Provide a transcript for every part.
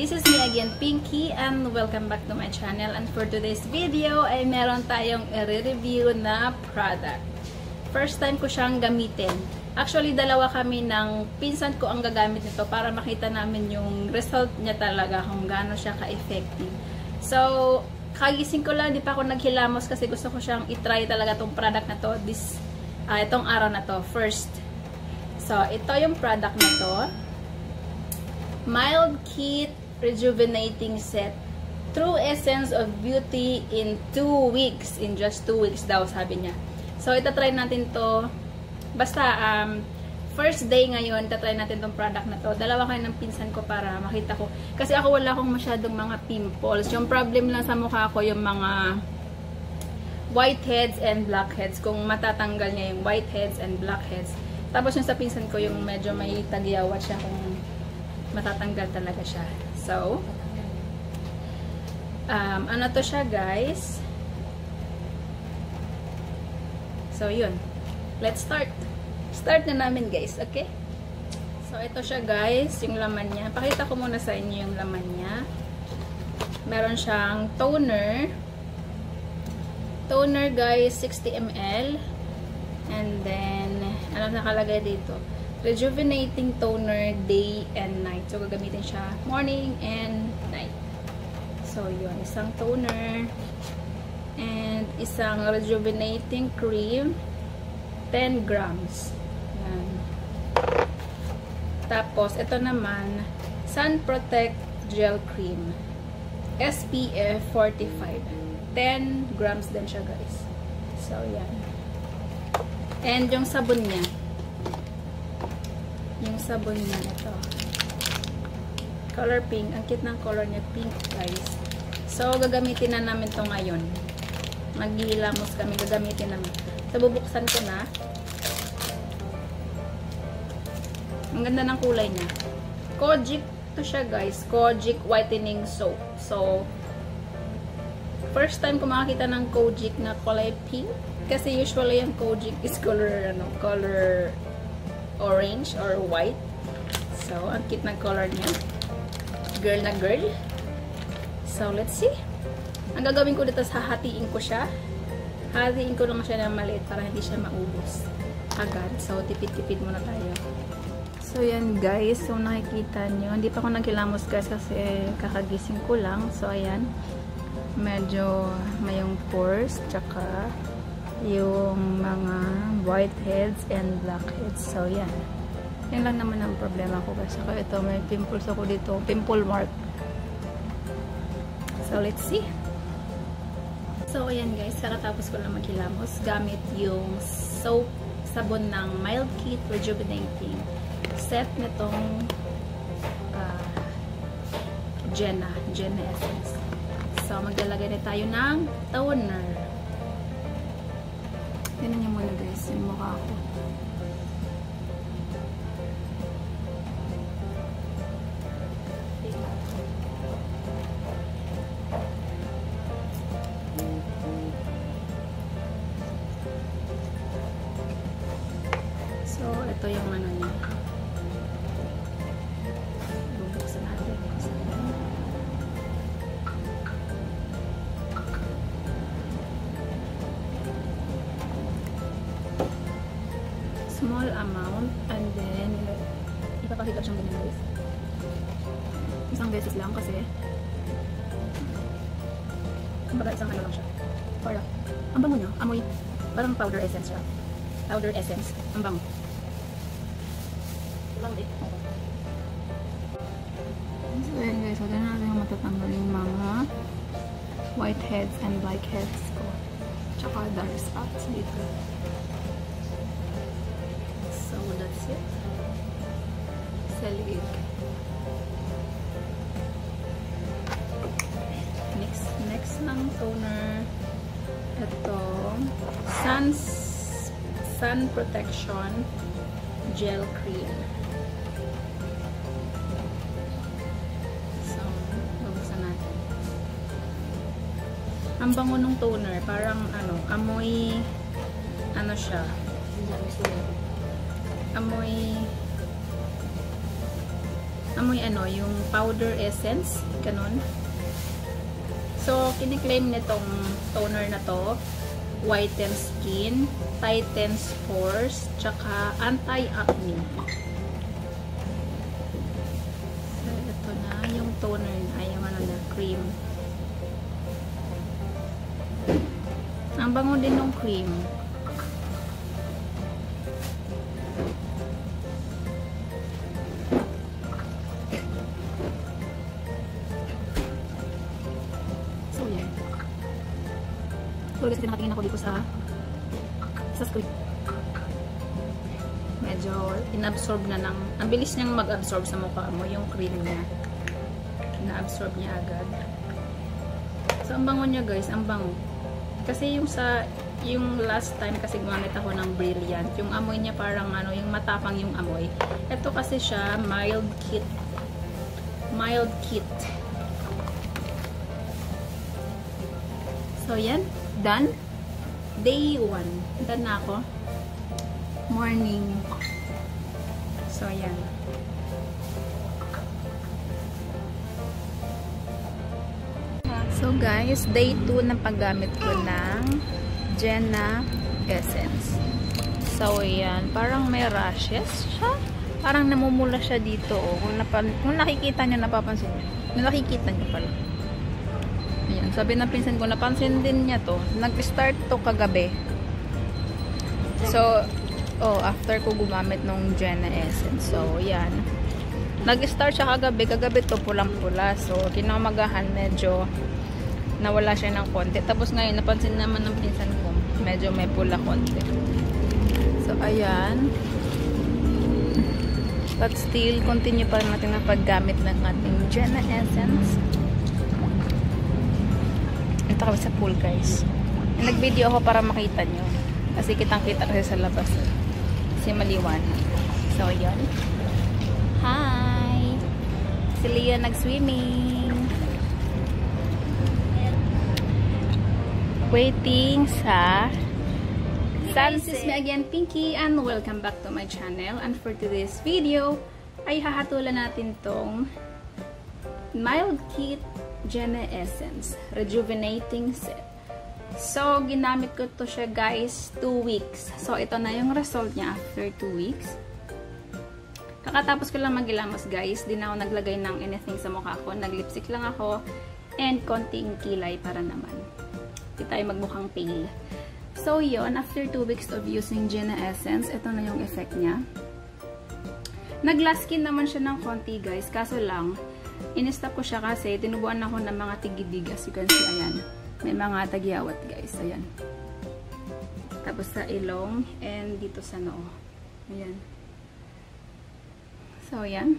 this is me again, Pinky, and welcome back to my channel. And for today's video ay meron tayong i-review na product. First time ko siyang gamitin. Actually, dalawa kami ng pinsan ko ang gagamit nito para makita namin yung result niya talaga, kung gaano siya ka-effective. So, kagising ko lang, di pa ako naghilamos kasi gusto ko siyang i-try talaga tong product na to, itong araw na to, first. So, ito yung product na to. Mild Kit Rejuvenating Set. True Essence of Beauty in 2 weeks. In just 2 weeks daw, sabi niya. So, itatry natin to. Basta, first day ngayon, itatry natin tong product na to. Dalawa kayo ng pinsan ko para makita ko. Kasi ako wala akong masyadong mga pimples. Yung problem lang sa mukha ko, yung mga whiteheads and blackheads. Kung matatanggal niya yung whiteheads and blackheads. Tapos yung sa pinsan ko, yung medyo may tagyawat siya kung matatanggal talaga siya. So, ano to siya, guys? So, yun. Let's start. Start na namin, guys. Okay? So, ito siya, guys. Yung laman niya. Pakita ko muna sa inyo yung laman niya. Meron siyang toner. Toner, guys, 60 ml. And then, ano nakalagay dito? Rejuvenating toner day and night. So, gagamitin siya morning and night. So, yun. Isang toner and isang rejuvenating cream. 10 grams. Yan. Tapos, ito naman, Sun Protect Gel Cream. SPF 45. 10 grams din siya, guys. So, yan. And yung sabon niya. Yung sabon niya, ito. Color pink. Ang cute ng color niya, pink, guys. So, gagamitin na namin to ngayon. Maghihilamos kami, gagamitin namin. So, bubuksan ko na. Ang ganda ng kulay niya. Kojic to siya, guys. Kojic Whitening Soap. So, first time ko makakita ng Kojic na kulay pink. Kasi usually yung Kojic is color orange or white. So, ang cute ng color niya. Girl na girl. So, let's see. Ang gagawin ko dito, hahatiin ko siya. Hahatiin ko lang siya ng maliit para hindi siya maubos agad. So, tipid-tipid muna tayo. So, yan, guys. So, nakikita nyo. Hindi pa ako nagkilamos, guys, kasi kakagising ko lang. So, ayan. Medyo mayong pores. Tsaka yung mga whiteheads and blackheads. So, yan. Yan lang naman ang problema ko. Kasi ito, may pimples ako dito. Pimple mark. So, let's see. So, ayan, guys. Kakatapos ko lang maghilamos. Gamit yung soap, sabon ng Mild Kit Rejuvenating set nitong Jenna Essence. So, maglalagay na tayo ng toner. Tignan niyo muna, guys, yung mukha ko. So, ito yung ano niya. Bubuksan natin. Small amount, and then ipapakita siyang ganyan, guys. Isang beses lang kasi kumbaga isang ano lang siya. Para, ang bango niya, amoy, parang powder essence siya. Powder essence, ang bango. So ayan, guys, so ganyan natin yung matatanggal yung mga whiteheads and blackheads ko. Tsaka dark spots dito. So, that's it. Selig. Next ng toner. Ito. Sun Protection Gel Cream. So, bubuksan natin. Ang bango ng toner. Parang, amoy, siya. Amoy amoy ano, yung powder essence, ganun. So, kiniklaim nitong toner na to, whitens skin, tightens pores, tsaka anti-acne. So, ito na yung toner na, yung ano na, cream. Ang bango din ng cream. Kasi nakatingin ako dito sa screen. Medyo inabsorb na ng, ang bilis niyang mag-absorb sa mukha mo, yung cream niya. Na-absorb niya agad. So, ang bango niya guys, ang bango. Kasi yung last time kasi gumamit ako ng Brilliant, yung amoy niya parang ano, yung matapang yung amoy. Ito kasi siya, mild kit. Mild kit. So, yan. Done. Day 1. Done na ako. Morning. So, yan. So, guys, day 2 ng paggamit ko ng Jenna Essence. So, yan. Parang may rashes siya. Parang namumula siya dito. Oh. Kung nakikita nyo, napapansin nyo. Kung nakikita nyo pala. Ayan, sabi ng pinsan ko, napansin din niya to. Nag-start to kagabi. So, after ko gumamit ng Jenna Essence. So, yan. Nag-start siya kagabi. Kagabi to pulang-pula. So, kinamagahan medyo nawala siya ng konti. Tapos ngayon, napansin naman ng pinsan ko, medyo may pula konti. So, ayan. But still, continue pa rin natin ang paggamit ng ating Jenna Essence. Ito kami sa pool guys. Nag-video ako para makita nyo. Kasi kitang-kita kasi sa labas. Kasi maliwanag. So, yun. Hi! Si Leah nag-swimming. Waiting sa sunset. This is me again, Pinky, and welcome back to my channel. And for today's video, ay hahatulan natin tong Mild Kit Jenna Essence Rejuvenating Set. So, ginamit ko to siya guys 2 weeks. So, ito na yung result niya after 2 weeks. Kakatapos ko lang maghilamos guys. Di na ako naglagay ng anything sa mukha ko. Nag-lipstick lang ako and konting kilay para naman di tayo magmukhang pale. So, yun. After 2 weeks of using Jenna Essence, ito na yung effect niya. Nag-glass skin naman siya ng konti guys. Kaso lang, in-stop ko siya kasi tinubuan ako ng mga tigidig. As you can see, ayan. May mga tagyawat guys. Ayan. Tapos sa ilong and dito sa noo. Ayan. So, ayan.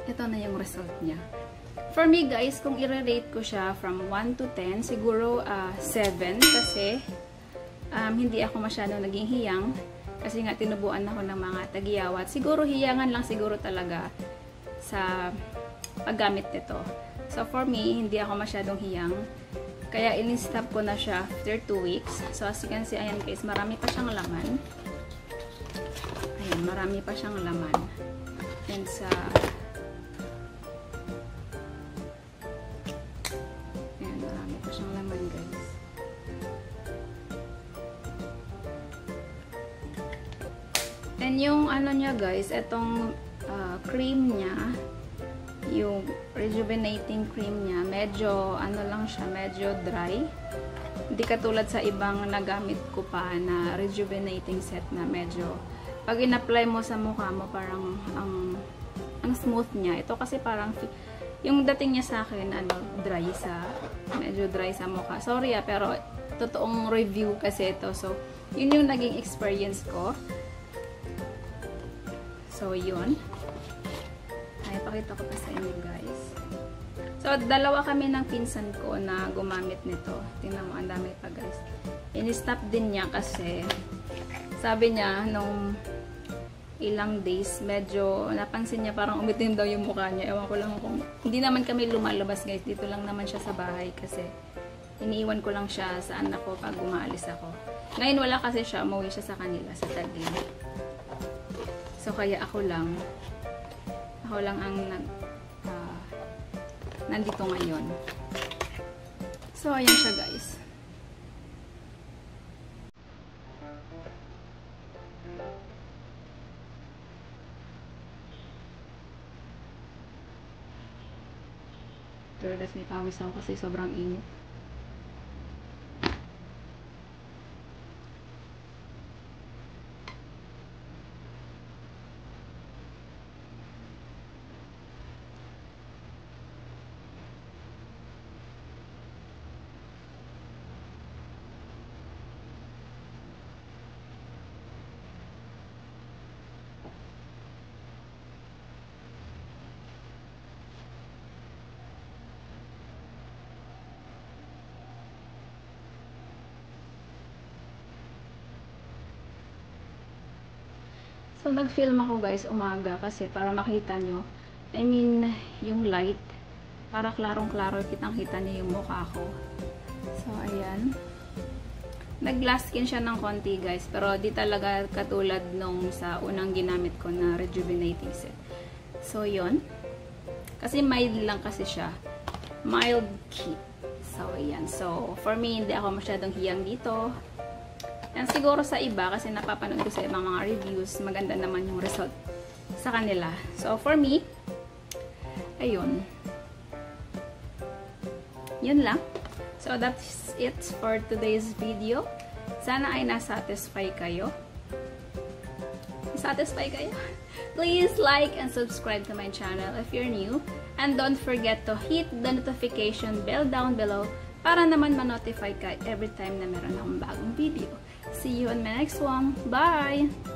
Ito na yung result niya. For me guys, kung i-rate ko siya from 1 to 10, siguro 7 kasi hindi ako masyado naging hiyang. Kasi nga tinubuan ako ng mga tagyawat. Siguro hiyangan lang siguro talaga sa paggamit nito. So for me, hindi ako masyadong hiyang. Kaya in-stop ko na siya after 2 weeks. So as you can see, ayan guys, marami pa siyang laman. Ayan, marami pa siyang laman. And sa ayan, marami pa siyang laman guys. And yung ano niya guys, itong cream niya, yung rejuvenating cream niya, medyo ano lang siya, medyo dry. Hindi katulad sa ibang nagamit ko pa na rejuvenating set na medyo pag in-apply mo sa mukha mo parang ang smooth niya. Ito kasi parang yung dating niya sa akin ano, medyo dry sa mukha. Sorry pero totoong review kasi ito. So, yun yung naging experience ko. So, yun. Ay, pakita ko pa sa inyo, guys. So, dalawa kami ng pinsan ko na gumamit nito. Tingnan mo, ang dami pa, guys. In-stop din niya kasi sabi niya, nung ilang days, medyo napansin niya parang umitim daw yung mukha niya. Ewan ko lang kung hindi naman kami lumalabas, guys. Dito lang naman siya sa bahay kasi iniiwan ko lang siya sa anak ko pag umaalis ako. Ngayon, wala kasi siya. Umuwi siya sa kanila, sa Taguig. So, So, kaya ako lang ang nandito ngayon. So, ayan siya guys. Pero may pawis ako kasi sobrang init. So, nag-film ako guys umaga kasi para makita nyo. I mean, yung light. Para klarong-klaro kitang-kita nyo yung mukha ko. So, ayan. Nag-glass skin siya ng konti guys. Pero di talaga katulad nung sa unang ginamit ko na rejuvenating set. So, yun. Kasi mild lang kasi siya. Mild kit. So, ayan. So, for me, hindi ako masyadong hiyang dito. And siguro sa iba, kasi napapanood ko sa ibang mga reviews, maganda naman yung result sa kanila. So, for me, ayun. Yun lang. So, that's it for today's video. Sana ay nasatisfy kayo. Satisfy kayo? Please like and subscribe to my channel if you're new. And don't forget to hit the notification bell down below para naman ma-notify ka every time na meron akong bagong video. See you on my next one. Bye!